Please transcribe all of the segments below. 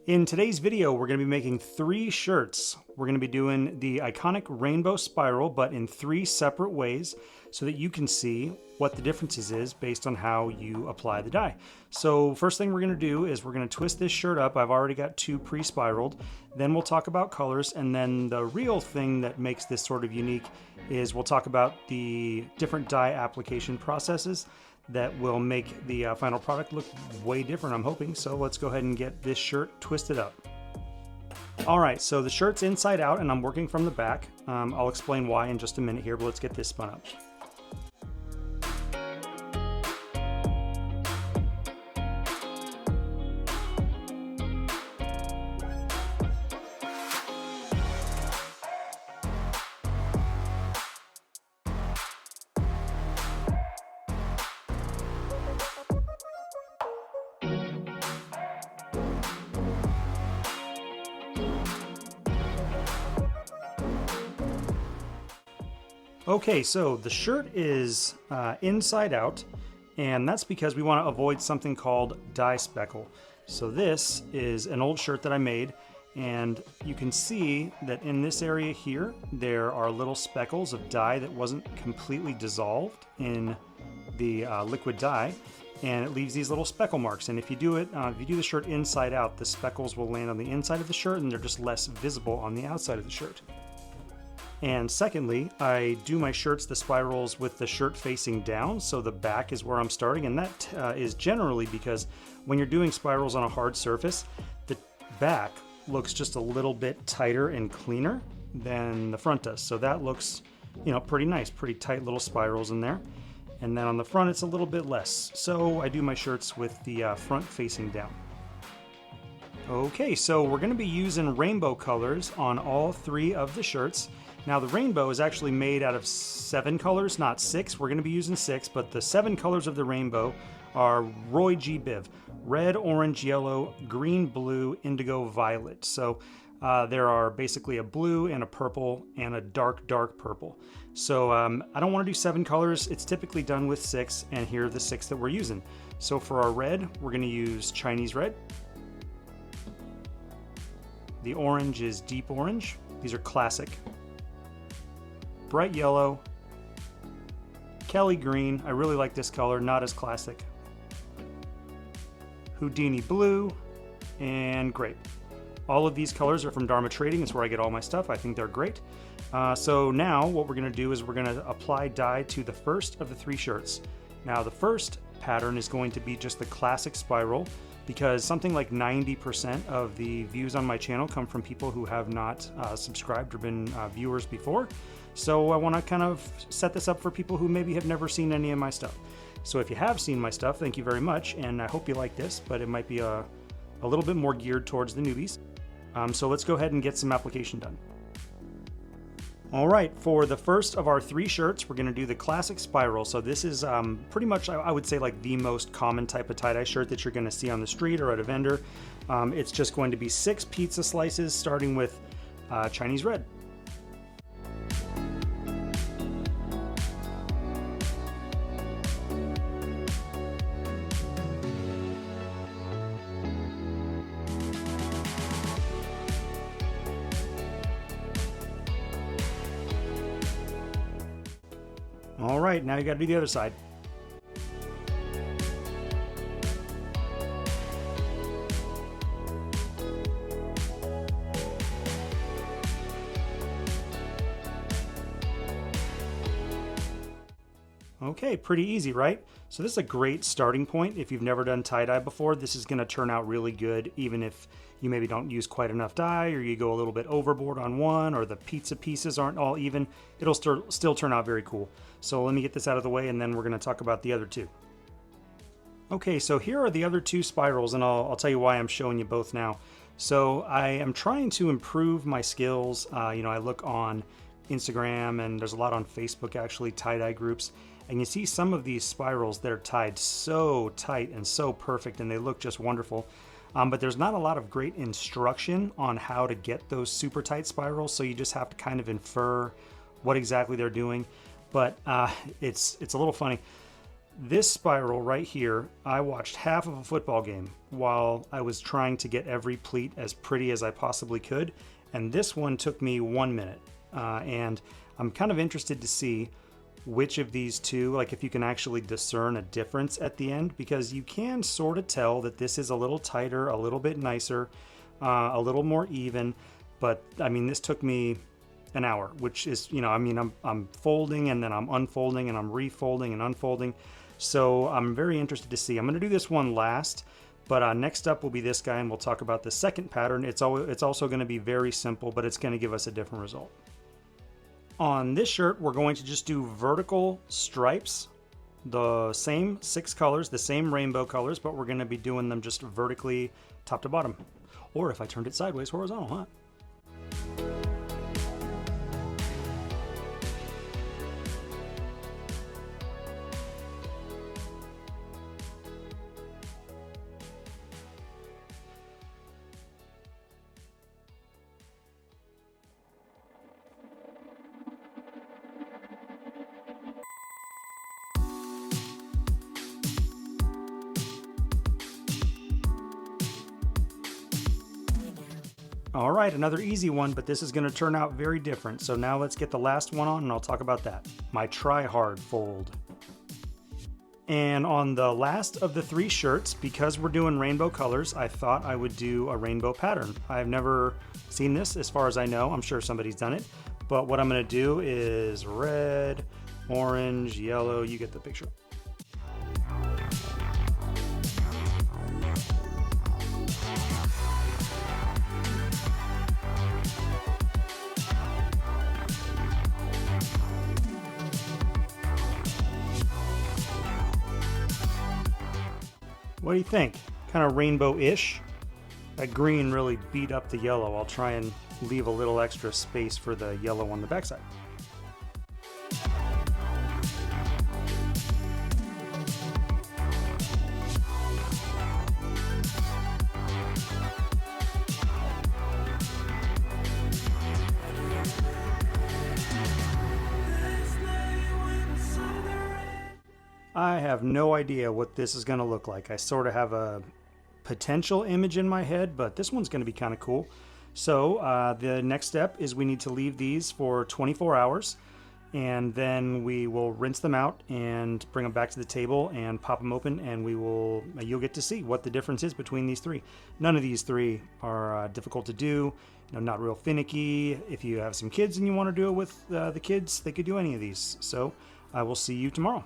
In today's video, we're going to be making 3 shirts. We're going to be doing the iconic rainbow spiral, but in 3 separate ways so that you can see what the differences is based on how you apply the dye. So first thing we're going to do is we're going to twist this shirt up. I've already got 2 pre-spiraled. Then we'll talk about colors, and then the real thing that makes this sort of unique is we'll talk about the different dye application processes that will make the final product look way different, I'm hoping. So let's go ahead and get this shirt twisted up. All right, so the shirt's inside out and I'm working from the back. I'll explain why in just a minute here, but let's get this spun up. Okay, so the shirt is inside out, and that's because we want to avoid something called dye speckle. So this is an old shirt that I made, and you can see that in this area here, there are little speckles of dye that wasn't completely dissolved in the liquid dye, and it leaves these little speckle marks. And if you do the shirt inside out, the speckles will land on the inside of the shirt, and they're just less visible on the outside of the shirt. And secondly, I do my shirts, the spirals, with the shirt facing down, so the back is where I'm starting, and that is generally because when you're doing spirals on a hard surface, the back looks just a little bit tighter and cleaner than the front does. So that looks, pretty nice, pretty tight little spirals in there. And then on the front, it's a little bit less. So I do my shirts with the front facing down. Okay, so we're going to be using rainbow colors on all 3 of the shirts. Now the rainbow is actually made out of 7 colors, not 6. We're going to be using 6, but the 7 colors of the rainbow are Roy G. Biv: red, orange, yellow, green, blue, indigo, violet. So there are basically a blue and a purple and a dark purple. So I don't want to do 7 colors. It's typically done with 6, and here are the 6 that we're using. So for our red, we're going to use Chinese red. The orange is deep orange. These are classic. Bright yellow, Kelly green, I really like this color, not as classic. Houdini blue, and grape. All of these colors are from Dharma Trading. It's where I get all my stuff. I think they're great. So now what we're going to do is we're going to apply dye to the first of the 3 shirts. Now the first pattern is going to be just the classic spiral, because something like 90% of the views on my channel come from people who have not subscribed or been viewers before. So I want to kind of set this up for people who maybe have never seen any of my stuff. So if you have seen my stuff, thank you very much, and I hope you like this, but it might be a little bit more geared towards the newbies. So let's go ahead and get some application done. All right, for the first of our 3 shirts, we're going to do the classic spiral. So this is pretty much, I would say, like the most common type of tie-dye shirt that you're going to see on the street or at a vendor. It's just going to be 6 pizza slices, starting with Chinese red. All right, now you got to do the other side. Okay, pretty easy, right? So this is a great starting point. If you've never done tie-dye before, this is going to turn out really good, even if you maybe don't use quite enough dye, or you go a little bit overboard on one, or the pizza pieces aren't all even. It'll still turn out very cool. So let me get this out of the way, and then we're going to talk about the other 2. Okay, so here are the other 2 spirals, and I'll tell you why I'm showing you both now. So I am trying to improve my skills. I look on Instagram, and there's a lot on Facebook, actually, tie-dye groups. And you see some of these spirals that are tied so tight and so perfect, and they look just wonderful. But there's not a lot of great instruction on how to get those super tight spirals, so you just have to kind of infer what exactly they're doing. But it's a little funny. This spiral right here, I watched half of a football game while I was trying to get every pleat as pretty as I possibly could, and this one took me 1 minute. And I'm kind of interested to see which of these two, like if you can actually discern a difference at the end, because you can sort of tell that this is a little tighter, a little bit nicer, a little more even. But I mean, this took me an hour, which is, you know, I mean, I'm folding and then I'm unfolding and I'm refolding and unfolding. So I'm very interested to see. I'm going to do this one last, but next up will be this guy, and we'll talk about the second pattern. It's also going to be very simple, but it's going to give us a different result. On this shirt, we're going to just do vertical stripes, the same 6 colors, the same rainbow colors, but we're going to be doing them just vertically top to bottom. Or if I turned it sideways, horizontal, huh? All right, another easy one, but this is going to turn out very different. So now let's get the last one on and I'll talk about that. My try hard fold. And on the last of the 3 shirts, because we're doing rainbow colors, I thought I would do a rainbow pattern. I've never seen this as far as I know. I'm sure somebody's done it. But what I'm going to do is red, orange, yellow, you get the picture. What do you think? Kind of rainbow-ish? That green really beat up the yellow. I'll try and leave a little extra space for the yellow on the backside. I have no idea what this is going to look like. I sort of have a potential image in my head, but this one's going to be kind of cool. So the next step is we need to leave these for 24 hours, and then we will rinse them out and bring them back to the table and pop them open, and you'll get to see what the difference is between these 3. None of these 3 are difficult to do, not real finicky. If you have some kids and you want to do it with the kids, they could do any of these. So I will see you tomorrow.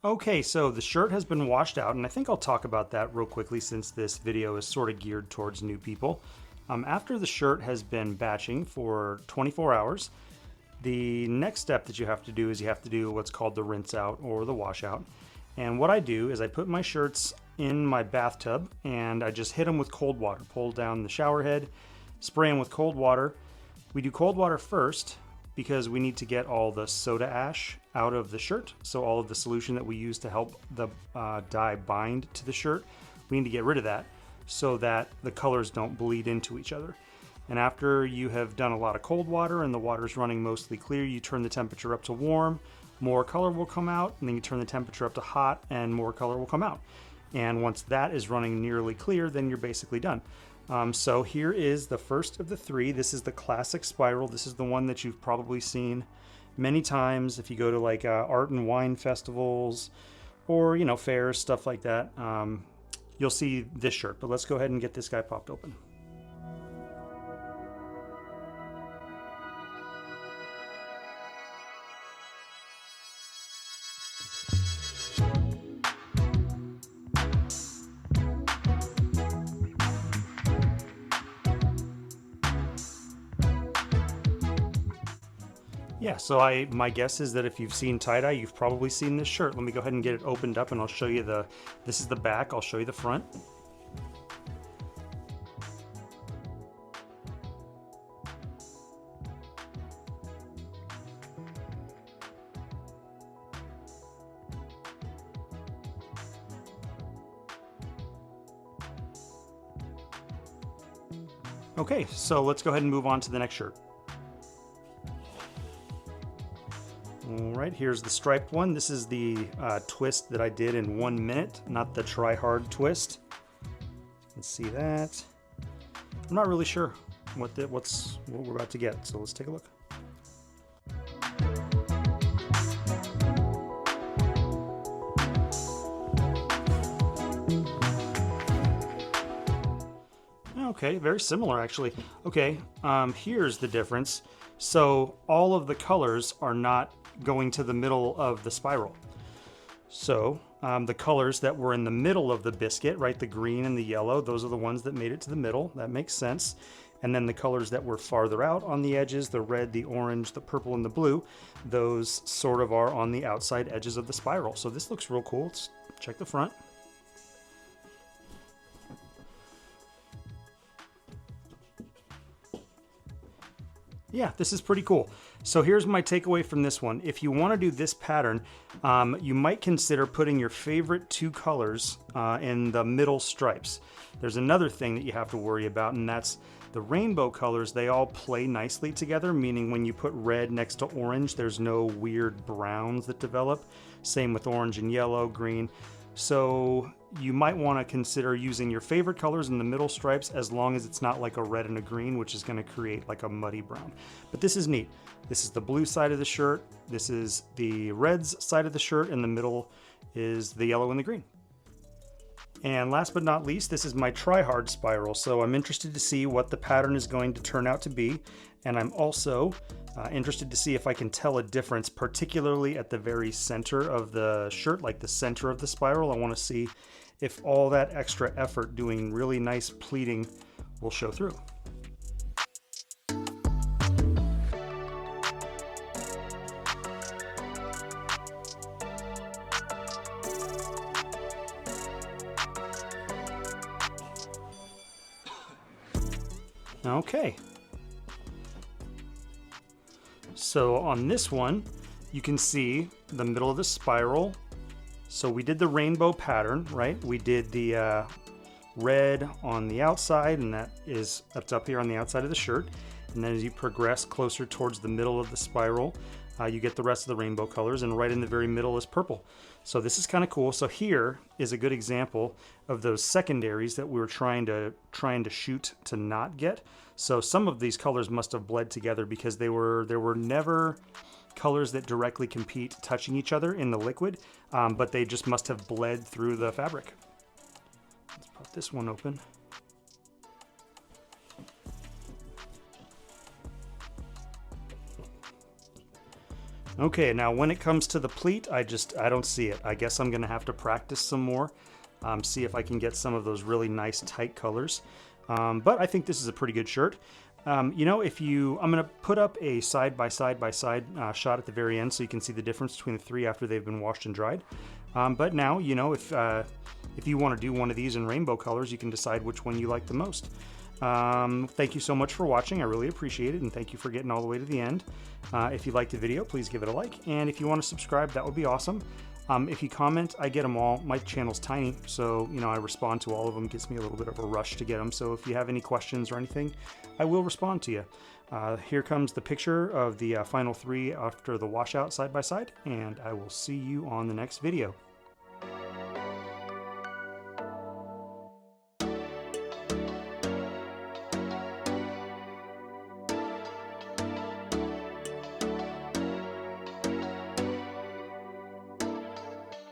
Okay, so the shirt has been washed out, and I think I'll talk about that real quickly since this video is sort of geared towards new people. After the shirt has been batching for 24 hours, the next step that you have to do is you have to do what's called the rinse out or the wash out. And what I do is I put my shirts in my bathtub and I just hit them with cold water. Pull down the shower head, spray them with cold water. We do cold water first because we need to get all the soda ash out of the shirt. So all of the solution that we use to help the dye bind to the shirt, we need to get rid of that so that the colors don't bleed into each other. And after you have done a lot of cold water and the water's running mostly clear, you turn the temperature up to warm, more color will come out, and then you turn the temperature up to hot and more color will come out. And once that is running nearly clear, then you're basically done. So here is the first of the 3. This is the classic spiral. This is the one that you've probably seen many times if you go to like art and wine festivals or, fairs, stuff like that. You'll see this shirt, but let's go ahead and get this guy popped open. Yeah, so my guess is that if you've seen tie-dye, you've probably seen this shirt. Let me go ahead and get it opened up and I'll show you this is the back, I'll show you the front. Okay, so let's go ahead and move on to the next shirt. right, here's the striped one. This is the twist that I did in 1 minute, not the try hard twist. You can see that. I'm not really sure what we're about to get, so let's take a look. Okay, very similar actually. Okay, here's the difference. So all of the colors are not going to the middle of the spiral. So the colors that were in the middle of the biscuit, right, the green and the yellow, those are the ones that made it to the middle. That makes sense. And then the colors that were farther out on the edges, the red, the orange, the purple, and the blue, those sort of are on the outside edges of the spiral. So this looks real cool. Let's check the front. Yeah, this is pretty cool. So here's my takeaway from this one. If you want to do this pattern, you might consider putting your favorite 2 colors in the middle stripes. There's another thing that you have to worry about, and that's the rainbow colors. They all play nicely together, meaning when you put red next to orange, there's no weird browns that develop. Same with orange and yellow, green. So you might want to consider using your favorite colors in the middle stripes, as long as it's not like a red and a green, which is going to create like a muddy brown. But this is neat. This is the blue side of the shirt. This is the red's side of the shirt, and the middle is the yellow and the green. And last but not least, this is my try-hard spiral. So I'm interested to see what the pattern is going to turn out to be. And I'm also interested to see if I can tell a difference, particularly at the very center of the shirt, like the center of the spiral. I want to see if all that extra effort doing really nice pleating will show through. Okay. So on this one, you can see the middle of the spiral. So we did the rainbow pattern, right? We did the red on the outside, and that's up here on the outside of the shirt. And then as you progress closer towards the middle of the spiral, you get the rest of the rainbow colors, and right in the very middle is purple. So this is kind of cool. So here is a good example of those secondaries that we were trying to shoot to not get. So some of these colors must have bled together, because there were never colors that directly compete touching each other in the liquid, but they just must have bled through the fabric. Let's pop this one open. Okay, now when it comes to the pleat, I don't see it. I guess I'm gonna have to practice some more, see if I can get some of those really nice tight colors. But I think this is a pretty good shirt. You know, I'm gonna put up a side by side shot at the very end, so you can see the difference between the 3 after they've been washed and dried. But now, you know, if you want to do one of these in rainbow colors, you can decide which one you like the most. Thank you so much for watching. I really appreciate it, and thank you for getting all the way to the end. If you liked the video, please give it a like, and if you want to subscribe, that would be awesome. If you comment, I get them all. My channel's tiny, so you know, I respond to all of them. It gives me a little bit of a rush to get them, so if you have any questions or anything, I will respond to you. Here comes the picture of the final 3 after the washout side by side, and I will see you on the next video.